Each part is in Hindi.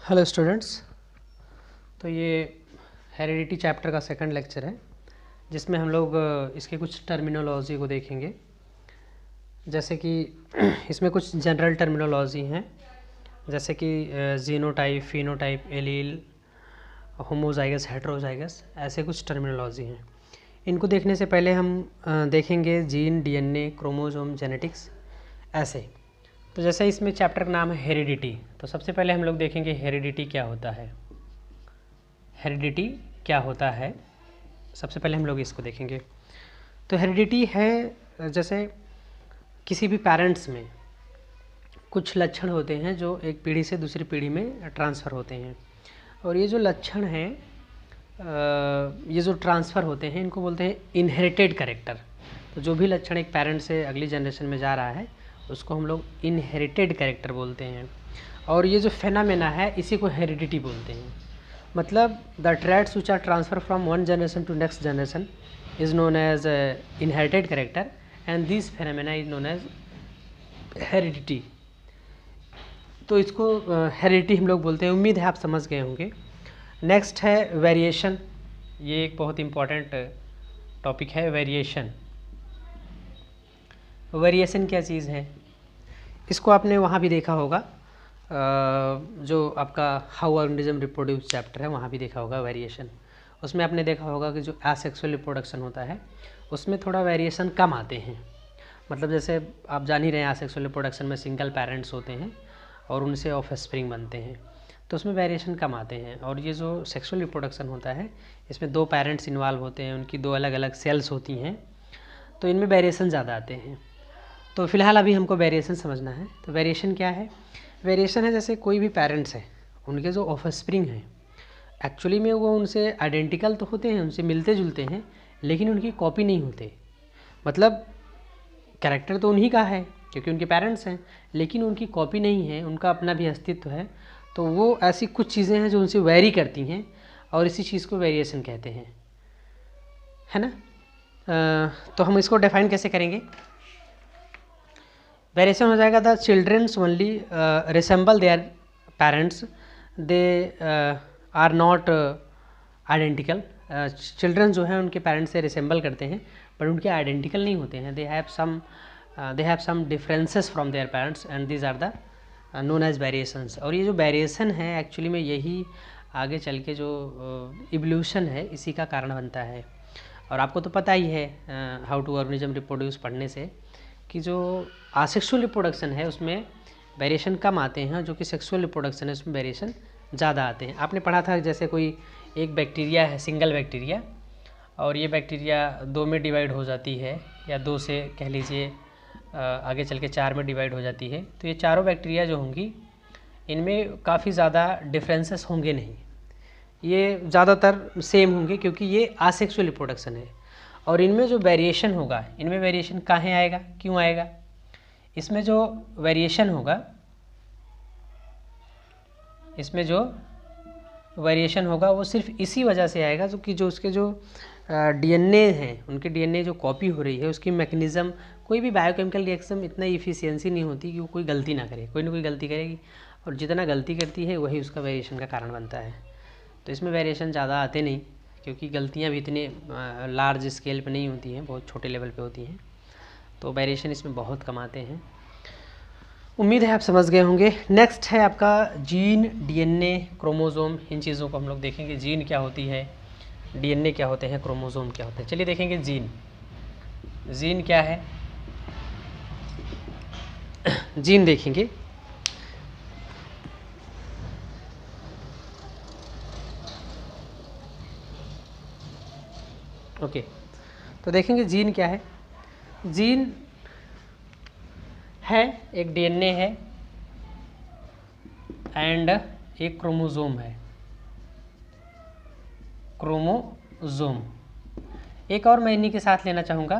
Hello students. तो ये हेरिडिटी चैप्टर का सेकंड लेक्चर है जिसमें हम लोग इसके कुछ टर्मिनोलॉजी को देखेंगे। जैसे कि इसमें कुछ जनरल टर्मिनोलॉजी हैं, जैसे कि genotype, phenotype, allele, homozygous, heterozygous, ऐसे कुछ टर्मिनोलॉजी हैं। इनको देखने से पहले हम देखेंगे जीन, डीएनए, क्रोमोसोम, जेनेटिक्स, ऐसे। तो जैसे इसमें चैप्टर का नाम है हेरिडिटी, तो सबसे पहले हम लोग देखेंगे हेरिडिटी क्या होता है। हेरिडिटी क्या होता है, सबसे पहले हम लोग इसको देखेंगे। तो हेरिडिटी है जैसे किसी भी पेरेंट्स में कुछ लक्षण होते हैं जो एक पीढ़ी से दूसरी पीढ़ी में ट्रांसफ़र होते हैं, और ये जो लक्षण हैं, ये जो ट्रांसफ़र होते हैं, इनको बोलते हैं इनहेरिटेड कैरेक्टर। तो जो भी लक्षण एक पेरेंट से अगली जनरेशन में जा रहा है उसको हम लोग इनहेरिटेड कैरेक्टर बोलते हैं। और ये जो फेनामेना है इसी को हेरिडिटी बोलते हैं। मतलब the traits which are transfer from one generation to next generation is known as inherited character and this phenomena is known as heredity. तो इसको हेरिडिटी हम लोग बोलते हैं। उम्मीद है आप समझ गए होंगे। नेक्स्ट है वेरिएशन। ये एक बहुत इम्पॉर्टेंट टॉपिक है, वेरिएशन। वेरिएशन क्या चीज़ है, इसको आपने वहाँ भी देखा होगा, जो आपका हाउ ऑर्गेनिज्म रिप्रोड्यूस चैप्टर है वहाँ भी देखा होगा वेरिएशन। उसमें आपने देखा होगा कि जो एसेक्सुअल रिप्रोडक्शन होता है उसमें थोड़ा वेरिएशन कम आते हैं। मतलब जैसे आप जान ही रहे हैं, एसेक्सुअल रिप्रोडक्शन में सिंगल पेरेंट्स होते हैं और उनसे ऑफस्प्रिंग बनते हैं, तो उसमें वेरिएशन कम आते हैं। और ये जो सेक्सुअल रिप्रोडक्शन होता है इसमें दो पेरेंट्स इन्वॉल्व होते हैं, उनकी दो अलग अलग सेल्स होती हैं, तो इनमें वेरिएशन ज़्यादा आते हैं। तो फिलहाल अभी हमको वेरिएशन समझना है। तो वेरिएशन क्या है? वेरिएशन है जैसे कोई भी पेरेंट्स हैं, उनके जो ऑफस्प्रिंग हैं एक्चुअली में वो उनसे आइडेंटिकल तो होते हैं, उनसे मिलते जुलते हैं, लेकिन उनकी कॉपी नहीं होते। मतलब कैरेक्टर तो उन्हीं का है क्योंकि उनके पेरेंट्स हैं, लेकिन उनकी कॉपी नहीं है, उनका अपना भी अस्तित्व है। तो वो ऐसी कुछ चीज़ें हैं जो उनसे वेरी करती हैं और इसी चीज़ को वेरिएशन कहते हैं, है ना। तो हम इसको डिफाइन कैसे करेंगे? वेरिएशन हो जाएगा the childrens only resemble their parents, they are not identical. Children जो है उनके पेरेंट्स से रिसेंबल करते हैं पर उनके आइडेंटिकल नहीं होते हैं। They have some differences from their parents and these are the known as variations. और ये जो वेरिएशन है एक्चुअली में यही आगे चल के जो इवोल्यूशन है इसी का कारण बनता है। और आपको तो पता ही है हाउ टू ऑर्गेनिज्म रिप्रोड्यूस पढ़ने से कि जो आसेक्सुअल रिप्रोडक्शन है उसमें वेरिएशन कम आते हैं, जो कि सेक्सुअल रिप्रोडक्शन है उसमें वेरिएशन ज़्यादा आते हैं। आपने पढ़ा था जैसे कोई एक बैक्टीरिया है, सिंगल बैक्टीरिया, और ये बैक्टीरिया दो में डिवाइड हो जाती है, या दो से कह लीजिए आगे चल के चार में डिवाइड हो जाती है। तो ये चारों बैक्टीरिया जो होंगी इनमें काफ़ी ज़्यादा डिफरेंसेस होंगे नहीं, ये ज़्यादातर सेम होंगे क्योंकि ये आसेक्सुअल रिप्रोडक्शन है। और इनमें जो वेरिएशन होगा, इनमें वेरिएशन कहाँ आएगा, क्यों आएगा? इसमें जो वेरिएशन होगा, इसमें जो वेरिएशन होगा वो सिर्फ इसी वजह से आएगा जो कि जो उसके जो डीएनए हैं, उनके डीएनए जो कॉपी हो रही है उसकी मैकेनिज़्म, कोई भी बायोकेमिकल रिएक्शन इतना इफ़िशियंसी नहीं होती कि वो कोई गलती ना करे, कोई ना कोई गलती करेगी, और जितना गलती करती है वही उसका वेरिएशन का कारण बनता है। तो इसमें वेरिएशन ज़्यादा आते नहीं क्योंकि गलतियाँ भी इतने लार्ज स्केल पे नहीं होती हैं, बहुत छोटे लेवल पे होती हैं, तो वेरिएशन इसमें बहुत कम आते हैं। उम्मीद है आप समझ गए होंगे। नेक्स्ट है आपका जीन, डीएनए, क्रोमोसोम। इन चीज़ों को हम लोग देखेंगे। जीन क्या होती है, डीएनए क्या होते हैं, क्रोमोसोम क्या होते हैं। चलिए देखेंगे जीन। जीन क्या है? जीन देखेंगे। ओके, तो देखेंगे जीन क्या है। जीन है एक डीएनए है एंड एक क्रोमोसोम है, क्रोमोसोम। एक और मैं इन्हीं के साथ लेना चाहूँगा,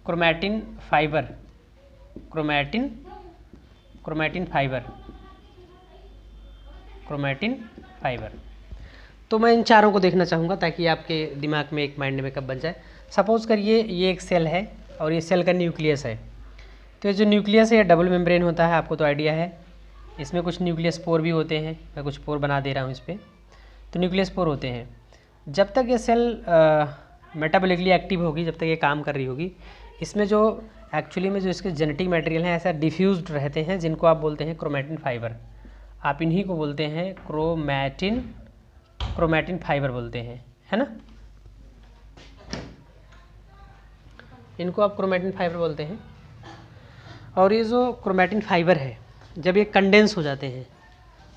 क्रोमैटिन फाइबर, क्रोमैटिन फाइबर। तो मैं इन चारों को देखना चाहूँगा ताकि आपके दिमाग में एक माइंड में कब बन जाए। सपोज़ करिए ये एक सेल है और ये सेल का न्यूक्लियस है। तो ये जो न्यूक्लियस है ये डबल मेम्ब्रेन होता है, आपको तो आइडिया है। इसमें कुछ न्यूक्लियस पोर भी होते हैं, मैं कुछ पोर बना दे रहा हूँ इस पर। तो न्यूक्लियस पोर होते हैं। जब तक ये सेल मेटाबॉलिकली एक्टिव होगी, जब तक ये काम कर रही होगी, इसमें जो एक्चुअली में जो इसके जेनेटिक मटेरियल हैं ऐसा डिफ्यूज्ड रहते हैं, जिनको आप बोलते हैं क्रोमैटिन फाइबर। आप इन्हीं को बोलते हैं क्रोमैटिन फाइबर बोलते हैं, है ना। इनको आप क्रोमैटिन फाइबर बोलते हैं। और ये जो क्रोमैटिन फाइबर है, जब ये कंडेंस हो जाते हैं,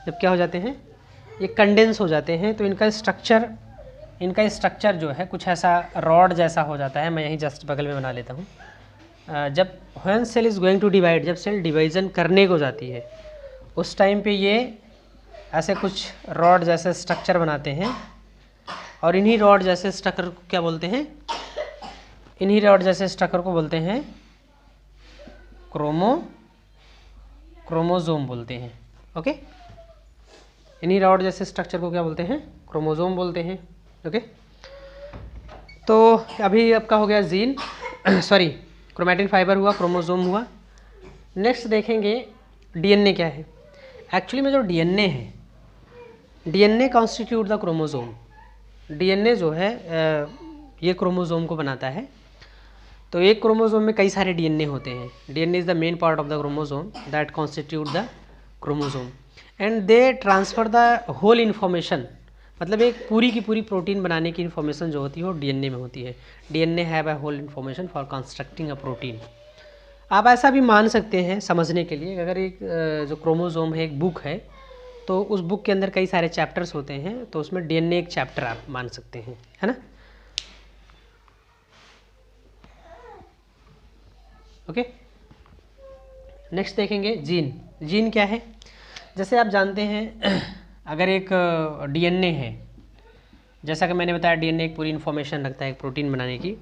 जब क्या हो जाते हैं, ये कंडेंस हो जाते हैं, तो इनका स्ट्रक्चर जो है कुछ ऐसा रॉड जैसा हो जाता है। मैं यहीं जस्ट बगल में बना लेता हूँ। जब when cell is going to divide, जब सेल डिवाइजन करने को जाती है, उस टाइम पे ये ऐसे कुछ रॉड जैसे स्ट्रक्चर बनाते हैं। और इन्हीं रॉड जैसे स्ट्रक्चर को क्या बोलते हैं, इन्हीं रॉड जैसे स्ट्रक्चर को बोलते हैं क्रोमोसोम बोलते हैं। ओके, इन्हीं रॉड जैसे स्ट्रक्चर को क्या बोलते हैं, क्रोमोसोम बोलते हैं। ओके, तो अभी आपका हो गया जीन सॉरी क्रोमैटिन फाइबर हुआ, क्रोमोसोम हुआ। नेक्स्ट देखेंगे डीएनए क्या है। एक्चुअली में जो डीएनए है, DNA constitute the chromosome. DNA जो है ये क्रोमोसोम को बनाता है। तो एक क्रोमोसोम में कई सारे डीएनए होते हैं। DNA is the main part of the chromosome that constitute the chromosome and they transfer the whole information. मतलब एक पूरी की पूरी प्रोटीन बनाने की इन्फॉर्मेशन जो होती है वो डीएनए में होती है। DNA have a whole information for constructing a protein. आप ऐसा भी मान सकते हैं समझने के लिए, अगर एक जो क्रोमोसोम है एक बुक है, तो उस बुक के अंदर कई सारे चैप्टर्स होते हैं, तो उसमें डीएनए एक चैप्टर आप मान सकते हैं, है ना। ओके, नेक्स्ट देखेंगे जीन। जीन क्या है, जैसे आप जानते हैं अगर एक डीएनए है, जैसा कि मैंने बताया डीएनए एक पूरी इन्फॉर्मेशन रखता है एक प्रोटीन बनाने की,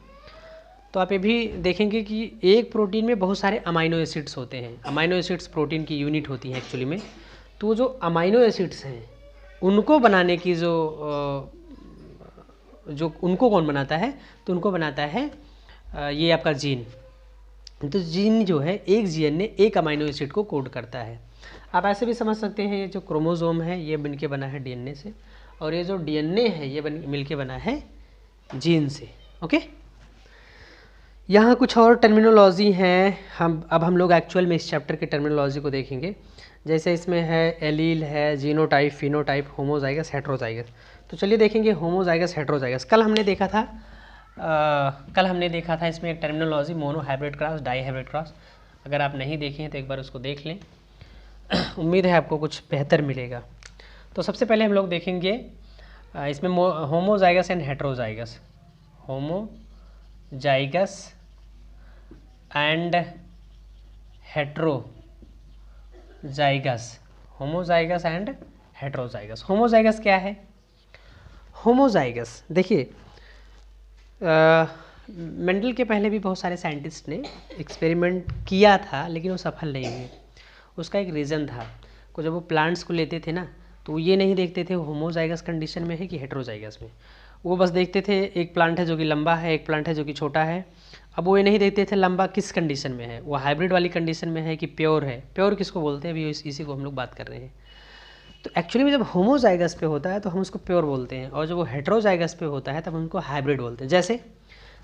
तो आप ये भी देखेंगे कि एक प्रोटीन में बहुत सारे अमाइनो एसिड्स होते हैं। अमाइनो एसिड्स प्रोटीन की यूनिट होती है एक्चुअली में। तो जो अमाइनो एसिड्स हैं उनको बनाने की जो उनको कौन बनाता है, तो उनको बनाता है ये आपका जीन। तो जीन जो है, एक जीएनए एक अमाइनो एसिड को कोड करता है। आप ऐसे भी समझ सकते हैं ये जो क्रोमोसोम है ये मिलके बना है डीएनए से, और ये जो डीएनए है ये मिलके बना है जीन से। ओके, यहाँ कुछ और टर्मिनोलॉजी हैं। हम लोग एक्चुअल में इस चैप्टर के टर्मिनोलॉजी को देखेंगे। जैसे इसमें है एलील है, जीनोटाइप, फिनोटाइप, होमोजाइगस, हेट्रोजाइगस। तो चलिए देखेंगे होमोजाइगस हेट्रोजाइगस। कल हमने देखा था इसमें एक terminology monohybrid cross, dihybrid cross. अगर आप नहीं देखे हैं तो एक बार उसको देख लें, उम्मीद है आपको कुछ बेहतर मिलेगा। तो सबसे पहले हम लोग देखेंगे इसमें homozygous and heterozygous. Homozygous and heterozygous. Homozygous and heterozygous. Homozygous क्या है? होमोजाइगस देखिए, मेंडल के पहले भी बहुत सारे साइंटिस्ट ने एक्सपेरिमेंट किया था, लेकिन वो सफल नहीं हुए। उसका एक रीज़न था, को जब वो प्लांट्स को लेते थे ना, तो ये नहीं देखते थे होमोजाइगस कंडीशन में है कि हेट्रोजाइगस में। वो बस देखते थे एक प्लांट है जो कि लंबा है, एक प्लांट है जो कि छोटा है। अब वो ये नहीं देखते थे लंबा किस कंडीशन में है, वो हाइब्रिड वाली कंडीशन में है कि प्योर है। प्योर किसको बोलते हैं, अभी इसी को हम लोग बात कर रहे हैं। तो एक्चुअली में जब होमोजाइगस पे होता है तो हम उसको प्योर बोलते हैं, और जब वो हेट्रोजाइगस पे होता है तब हम उनको हाइब्रिड बोलते हैं।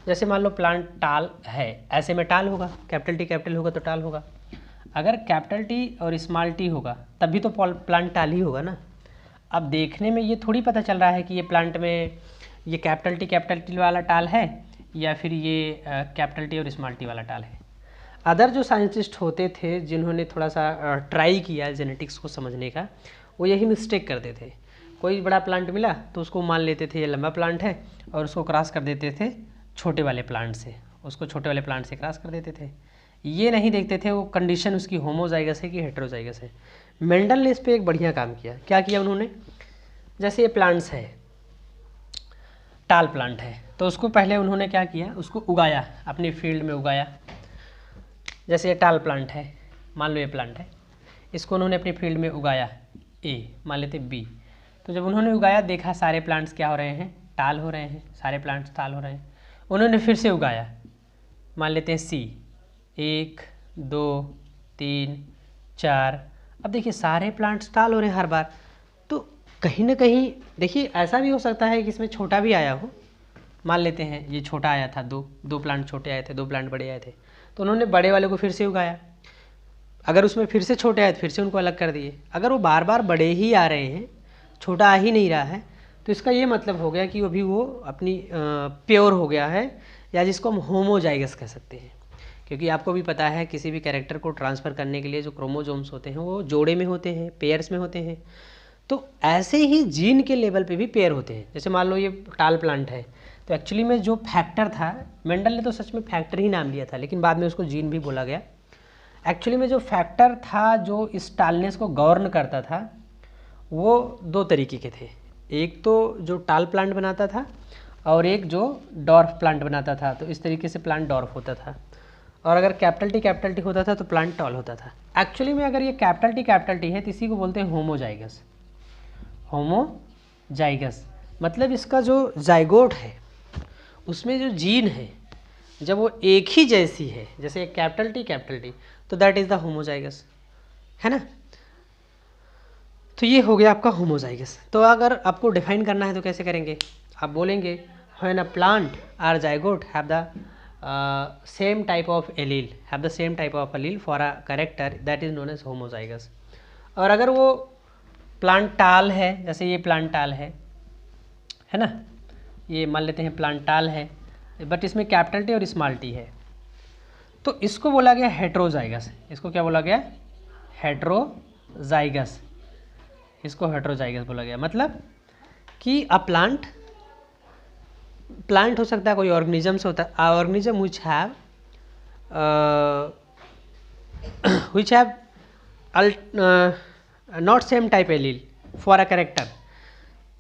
जैसे मान लो प्लांट टाल है, ऐसे में टाल होगा, कैपिटल टी कैपिटल होगा तो टाल होगा। अगर कैपिटल टी और स्मॉल टी होगा तब भी तो प्लांट टाल ही होगा ना। अब देखने में ये थोड़ी पता चल रहा है कि ये प्लांट में ये कैपिटल टी वाला टाल है या फिर ये कैपिटल टी और स्मॉल टी वाला टाल है। अदर जो साइंटिस्ट होते थे जिन्होंने थोड़ा सा ट्राई किया जेनेटिक्स को समझने का, वो यही मिस्टेक करते थे। कोई बड़ा प्लांट मिला तो उसको मान लेते थे ये लंबा प्लांट है, और उसको क्रॉस कर देते थे छोटे वाले प्लांट से, क्रॉस कर देते थे। ये नहीं देखते थे वो कंडीशन उसकी होमोजाइगस है कि हेट्रोजाइगस है। मेंडल ने इस पर एक बढ़िया काम किया। क्या किया उन्होंने? जैसे ये प्लांट्स है, टाल प्लांट है, तो उसको पहले उन्होंने क्या किया, उसको उगाया, अपनी फील्ड में उगाया। जैसे ये टाल प्लांट है, मान लो ये प्लांट है, इसको उन्होंने अपनी फील्ड में उगाया, ए मान लेते बी। तो जब उन्होंने उगाया, देखा सारे प्लांट्स क्या हो रहे हैं, टाल हो रहे हैं, सारे प्लांट्स टाल हो रहे हैं। उन्होंने फिर से उगाया, मान लेते हैं सी, 1 2 3 4, अब देखिए सारे प्लांट्स टाल हो रहे हैं हर बार, तो कहीं ना कहीं देखिए ऐसा भी हो सकता है कि इसमें छोटा भी आया हो। मान लेते हैं ये छोटा आया था, दो प्लांट छोटे आए थे, 2 प्लांट बड़े आए थे, तो उन्होंने बड़े वाले को फिर से उगाया। अगर उसमें फिर से छोटे आए तो फिर से उनको अलग कर दिए। अगर वो बार बार बड़े ही आ रहे हैं, छोटा आ ही नहीं रहा है, तो इसका ये मतलब हो गया कि अभी वो अपनी प्योर हो गया है, या जिसको हम होमोजाइगस कह सकते हैं। क्योंकि आपको भी पता है किसी भी कैरेक्टर को ट्रांसफ़र करने के लिए जो क्रोमोजोम्स होते हैं वो जोड़े में होते हैं, पेयर्स में होते हैं। तो ऐसे ही जीन के लेवल पे भी पेयर होते हैं। जैसे मान लो ये टाल प्लांट है, तो एक्चुअली में जो फैक्टर था, मेंडल ने तो सच में फैक्टर ही नाम लिया था, लेकिन बाद में उसको जीन भी बोला गया। एक्चुअली में जो फैक्टर था जो इस टालनेस को गवर्न करता था, वो 2 तरीके के थे। एक तो जो टाल प्लांट बनाता था और एक जो डॉर्फ प्लांट बनाता था। तो इस तरीके से प्लांट डॉर्फ होता था, और अगर कैपिटल टी होता था तो प्लांट टॉल होता था। एक्चुअली में अगर ये कैपिटल टी है तो इसी को बोलते हैं होमोजाइगस। होमोजाइगस मतलब इसका जो जाइगोट है उसमें जो जीन है जब वो एक ही जैसी है, जैसे कैपिटल टी, तो दैट इज़ द होमोजाइगस, है ना। तो ये हो गया आपका होमोजाइगस। तो अगर आपको डिफाइन करना है तो कैसे करेंगे, आप बोलेंगे when a plant or zygote have the same type of allele for a character that is known as homozygous। और अगर वो प्लांट टाल है, जैसे ये प्लांट टाल है ना, ये मान लेते हैं प्लांट टाल है, बट इसमें कैपिटल टी और स्मॉल टी है, तो इसको बोला गया हेट्रोजाइगस। इसको क्या बोला गया, हेट्रोजाइगस। इसको हेट्रोजाइगस बोला गया। मतलब कि अ प्लांट हो सकता है, कोई ऑर्गेनिजम्स होता है, organism which have not same type allele for a character।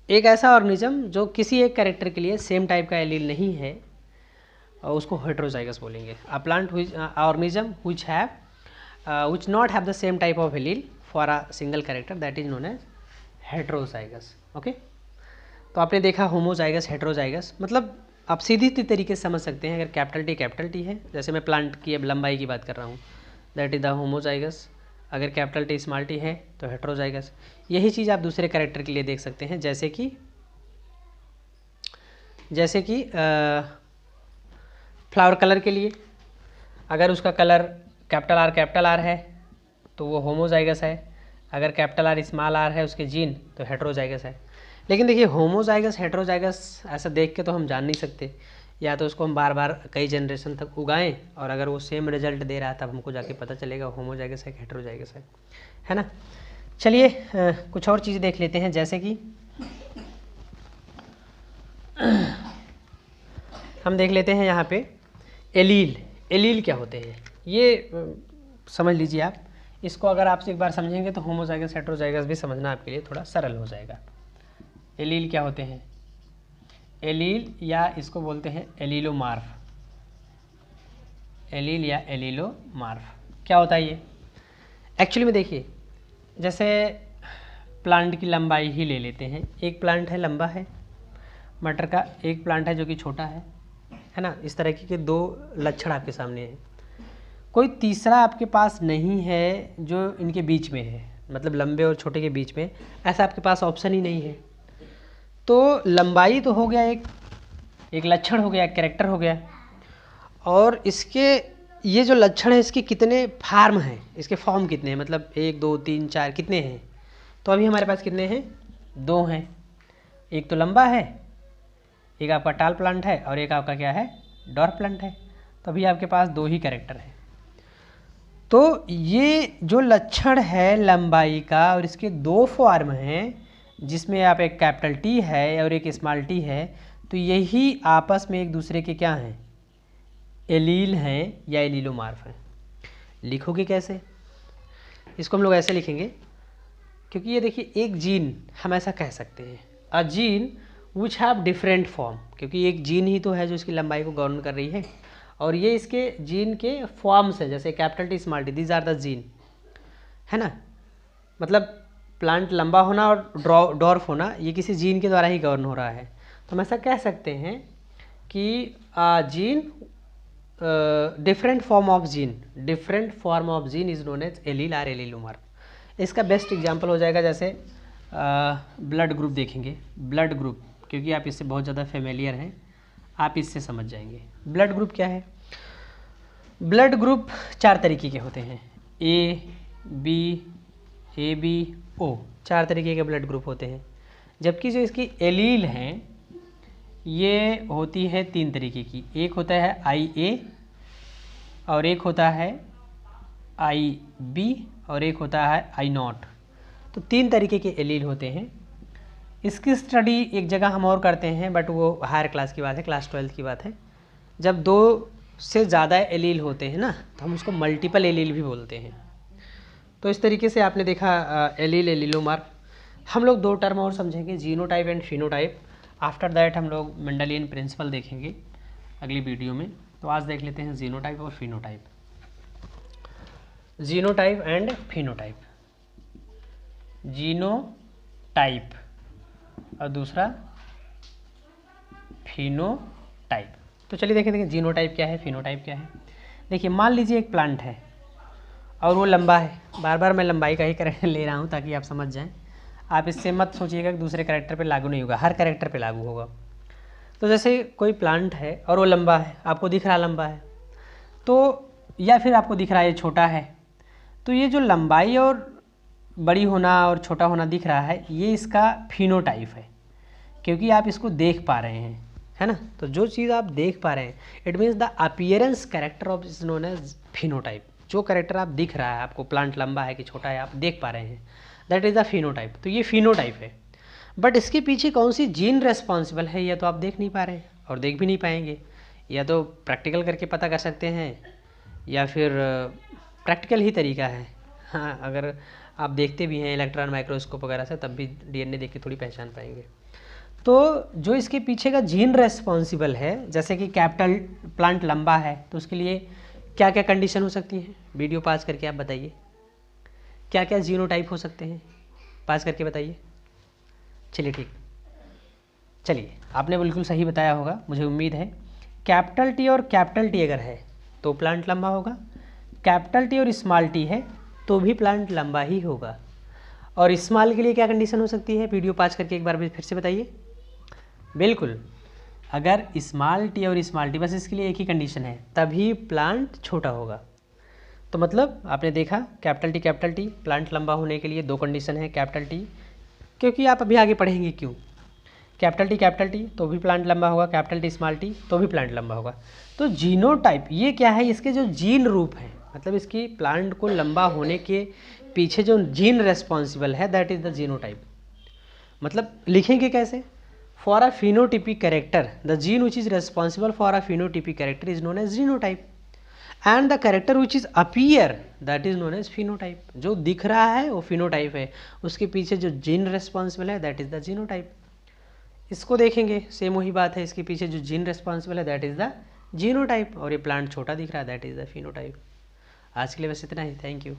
एक ऐसा ऑर्गेनिज्म जो किसी एक कैरेक्टर के लिए सेम टाइप का एलील नहीं है, और उसको हेट्रोजाइगस बोलेंगे। A plant organism which not have the same type of allele for a single character that is known as heterozygous। Okay, तो आपने देखा होमोजाइगस, हेट्रोजाइगस। मतलब आप सीधी तरीके से समझ सकते हैं, अगर कैपिटल टी है, जैसे मैं प्लांट की अब लंबाई की बात कर रहा हूँ, दैट इज़ द होमोजाइगस। अगर कैपिटल टी स्मॉल टी है तो हेट्रोजाइगस। यही चीज़ आप दूसरे कैरेक्टर के लिए देख सकते हैं, जैसे कि फ्लावर कलर के लिए, अगर उसका कलर कैपिटल आर है तो वो होमोजाइगस है। अगर कैपिटल आर स्मॉल आर है उसके जीन, तो हेट्रोजाइगस है। लेकिन देखिए होमोजाइगस हेट्रोजाइगस ऐसा देख के तो हम जान नहीं सकते, या तो उसको हम बार बार कई जनरेशन तक उगाएं, और अगर वो सेम रिजल्ट दे रहा है तब हमको जाके पता चलेगा होमोजाइगस है कि हेट्रोजाइगस है ना। चलिए कुछ और चीज़ देख लेते हैं, जैसे कि हम देख लेते हैं यहाँ पे एलील क्या होते हैं, ये समझ लीजिए आप। इसको अगर आपसे एक बार समझेंगे तो होमोजाइगस हेट्रोजाइगस भी समझना आपके लिए थोड़ा सरल हो जाएगा। एलील क्या होते हैं, एलील या इसको बोलते हैं एलीलोमार्फ। एलील या एलीलोमार्फ क्या होता है ये, एक्चुअली में देखिए, जैसे प्लांट की लंबाई ही ले लेते हैं। एक प्लांट है लंबा है मटर का, एक प्लांट है जो कि छोटा है ना। इस तरह के 2 लक्षण आपके सामने हैं। कोई तीसरा आपके पास नहीं है जो इनके बीच में है, मतलब लंबे और छोटे के बीच में, ऐसा आपके पास ऑप्शन ही नहीं है। तो लंबाई तो हो गया, एक लक्षण हो गया, एक कैरेक्टर हो गया, और इसके ये जो लक्षण है इसके कितने फॉर्म हैं, इसके फॉर्म कितने हैं, मतलब 1 2 3 4 कितने हैं। तो अभी हमारे पास कितने हैं, 2 हैं। एक तो लंबा है, एक आपका टाल प्लांट है, और एक आपका क्या है, डॉर्फ प्लांट है। तो अभी आपके पास 2 ही कैरेक्टर हैं। तो ये जो लक्षण है लंबाई का, और इसके 2 फॉर्म हैं, जिसमें आप एक कैपिटल टी है और एक स्मॉल टी है, तो यही आपस में एक दूसरे के क्या हैं, एलील हैं या एलीलोमार्फ हैं। लिखोगे कैसे, इसको हम लोग ऐसे लिखेंगे, क्योंकि ये देखिए एक जीन हम ऐसा कह सकते हैं, a gene which have different form, क्योंकि एक जीन ही तो है जो इसकी लंबाई को गवर्न कर रही है, और ये इसके जीन के फॉर्म्स है, जैसे capital T small T, these are the gene, है ना। मतलब प्लांट लंबा होना और डॉर्फ होना ये किसी जीन के द्वारा ही गवर्न हो रहा है। तो हम ऐसा कह सकते हैं कि gene different form of gene is known as allele or allelomorph. इसका बेस्ट एग्जांपल हो जाएगा जैसे ब्लड ग्रुप देखेंगे, ब्लड ग्रुप, क्योंकि आप इससे बहुत ज़्यादा फेमिलियर हैं, आप इससे समझ जाएंगे। ब्लड ग्रुप क्या है? ब्लड ग्रुप 4 तरीके के होते हैं, ए बी ओ, 4 तरीके के ब्लड ग्रुप होते हैं। जबकि जो इसकी एलील हैं ये होती है 3 तरीके की, एक होता है IA और एक होता है IB और एक होता है I0। तो 3 तरीके के एलील होते हैं। इसकी स्टडी एक जगह हम और करते हैं, बट वो हायर क्लास की बात है, क्लास 12 की बात है। जब 2 से ज़्यादा एलील होते हैं ना, तो हम उसको मल्टीपल एलील भी बोलते हैं। तो इस तरीके से आपने देखा एलील, एलीलोमर। हम लोग 2 टर्म और समझेंगे, genotype and phenotype. After that हम लोग मेंडलियन प्रिंसिपल देखेंगे अगली वीडियो में। तो आज देख लेते हैं जीनोटाइप और phenotype. Genotype and phenotype, genotype और दूसरा फिनोटाइप। तो चलिए देखें जीनोटाइप क्या है, फिनोटाइप क्या है। देखिए मान लीजिए एक प्लांट है और वो लंबा है, बार बार मैं लंबाई का ही करेक्टर ले रहा हूँ ताकि आप समझ जाएं। आप इससे मत सोचिएगा कि दूसरे कैरेक्टर पे लागू नहीं होगा, हर कैरेक्टर पे लागू होगा। तो जैसे कोई प्लांट है और वो लंबा है, आपको दिख रहा लंबा है, तो या फिर आपको दिख रहा है ये छोटा है, तो ये जो लंबाई और बड़ी होना और छोटा होना दिख रहा है, ये इसका फिनोटाइप है, क्योंकि आप इसको देख पा रहे हैं, है ना। तो जो चीज़ आप देख पा रहे हैं, it means the appearance character of is known as phenotype. जो कैरेक्टर आप दिख रहा है, आपको प्लांट लंबा है कि छोटा है, आप देख पा रहे हैं, दैट इज़ द फिनोटाइप। तो ये फिनोटाइप है। बट इसके पीछे कौन सी जीन रेस्पॉन्सिबल है, या तो आप देख नहीं पा रहे हैं और देख भी नहीं पाएंगे, या तो प्रैक्टिकल करके पता कर सकते हैं, या फिर प्रैक्टिकल ही तरीका है। हाँ, अगर आप देखते भी हैं इलेक्ट्रॉन माइक्रोस्कोप वगैरह से, तब भी DNA देख के थोड़ी पहचान पाएंगे। तो जो इसके पीछे का जीन रेस्पॉन्सिबल है, जैसे कि कैपिटल प्लांट लंबा है, तो उसके लिए क्या क्या कंडीशन हो सकती हैं, वीडियो पास करके आप बताइए। क्या क्या जीनोटाइप हो सकते हैं, पास करके बताइए। चलिए ठीक, चलिए आपने बिल्कुल सही बताया होगा, मुझे उम्मीद है। कैपिटल T और कैपिटल T अगर है तो प्लांट लंबा होगा, कैपिटल T और स्मॉल t है तो भी प्लांट लंबा ही होगा। और स्मॉल के लिए क्या कंडीशन हो सकती है, वीडियो पास करके एक बार फिर से बताइए। बिल्कुल, अगर स्मॉल t और स्मॉल t, बस इसके लिए एक ही कंडीशन है, तभी प्लांट छोटा होगा। तो मतलब आपने देखा कैपिटल T प्लांट लंबा होने के लिए 2 कंडीशन है, कैपिटल T, क्योंकि आप अभी आगे पढ़ेंगे क्यों। कैपिटल T तो भी प्लांट लंबा होगा, कैपिटल T स्मॉल t तो भी प्लांट लंबा होगा। तो जीनोटाइप ये क्या है, इसके जो जीन रूप हैं, मतलब इसकी प्लांट को लंबा होने के पीछे जो जीन रेस्पॉन्सिबल है, दैट इज़ द जीनोटाइप। मतलब लिखेंगे कैसे, for a phenotypic character the gene which is responsible for a phenotypic character is known as genotype, and the character which is appear that is known as phenotype. जो दिख रहा है वो फिनोटाइप है, उसके पीछे जो जीन रेस्पॉन्सिबल है दैट इज़ द जीनोटाइप। इसको देखेंगे, सेम वही बात है, इसके पीछे जो जीन रेस्पॉन्सिबल है दैट इज़ द जीनोटाइप, और ये प्लांट छोटा दिख रहा है दैट इज़ द फिनोटाइप। आज के लिए बस इतना ही, थैंक यू।